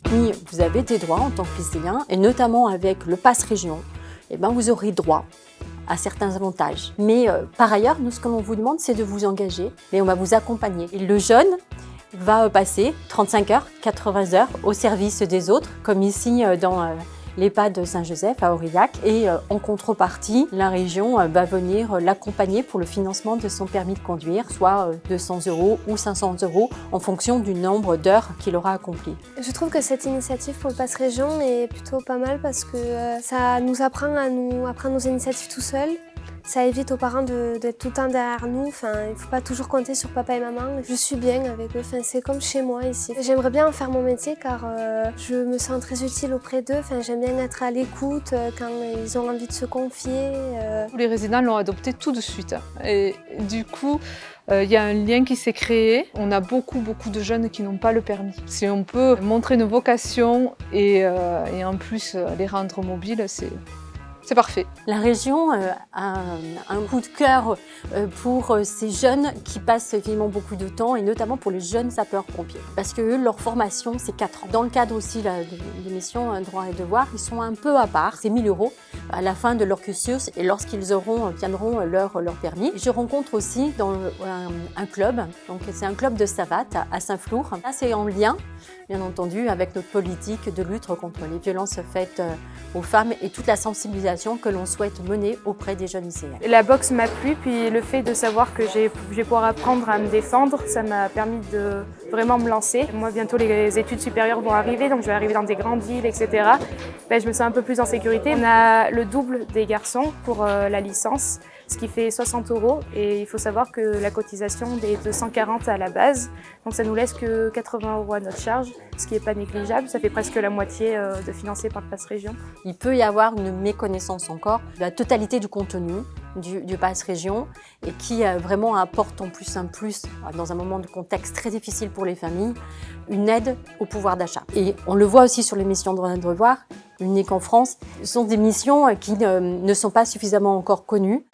Si vous avez des droits en tant que lycéen, et notamment avec le Pass Région, eh ben vous aurez droit à certains avantages. Mais par ailleurs, nous, ce que l'on vous demande, c'est de vous engager et on va vous accompagner. Et le jeune va passer 35 heures, 80 heures au service des autres, comme ici dans l'EHPAD Saint-Joseph à Aurillac. Et en contrepartie, la région va venir l'accompagner pour le financement de son permis de conduire, soit 200 € ou 500 € en fonction du nombre d'heures qu'il aura accompli. Je trouve que cette initiative pour le Pass Région est plutôt pas mal parce que ça nous apprend à prendre nos initiatives tout seuls. Ça évite aux parents d'être tout le temps derrière nous. Enfin, il ne faut pas toujours compter sur papa et maman. Je suis bien avec eux. Enfin, c'est comme chez moi ici. J'aimerais bien en faire mon métier car je me sens très utile auprès d'eux. Enfin, j'aime bien être à l'écoute quand ils ont envie de se confier. Tous les résidents l'ont adopté tout de suite. Et du coup, il y a un lien qui s'est créé. On a beaucoup de jeunes qui n'ont pas le permis. Si on peut montrer une vocation et en plus les rendre mobiles, c'est parfait. La région a un coup de cœur pour ces jeunes qui passent évidemment beaucoup de temps et notamment pour les jeunes sapeurs-pompiers. Parce que eux, leur formation, c'est 4 ans. Dans le cadre aussi de l'émission Droits et Devoirs, ils sont un peu à part. C'est 1 000 € à la fin de leur cursus et lorsqu'ils obtiendront leur permis. Je rencontre aussi dans un club, donc c'est un club de savate à Saint-Flour. Là, c'est en lien, bien entendu, avec notre politique de lutte contre les violences faites aux femmes et toute la sensibilisation que l'on souhaite mener auprès des jeunes lycéens. La boxe m'a plu, puis le fait de savoir que je vais pouvoir apprendre à me défendre, ça m'a permis de vraiment me lancer. Moi, bientôt, les études supérieures vont arriver, donc je vais arriver dans des grandes villes, etc. Ben, je me sens un peu plus en sécurité. On a le double des garçons pour la licence, ce qui fait 60 €. Et il faut savoir que la cotisation est de 140 à la base, donc ça nous laisse que 80 € à notre charge, ce qui n'est pas négligeable. Ça fait presque la moitié de financé par le Pass Région. Il peut y avoir une méconnaissance encore de la totalité du contenu du Pass Région et qui vraiment apporte en plus un plus, dans un moment de contexte très difficile pour les familles, une aide au pouvoir d'achat. Et on le voit aussi sur les missions Droits et Devoirs, uniques en France. Ce sont des missions qui ne sont pas suffisamment encore connues.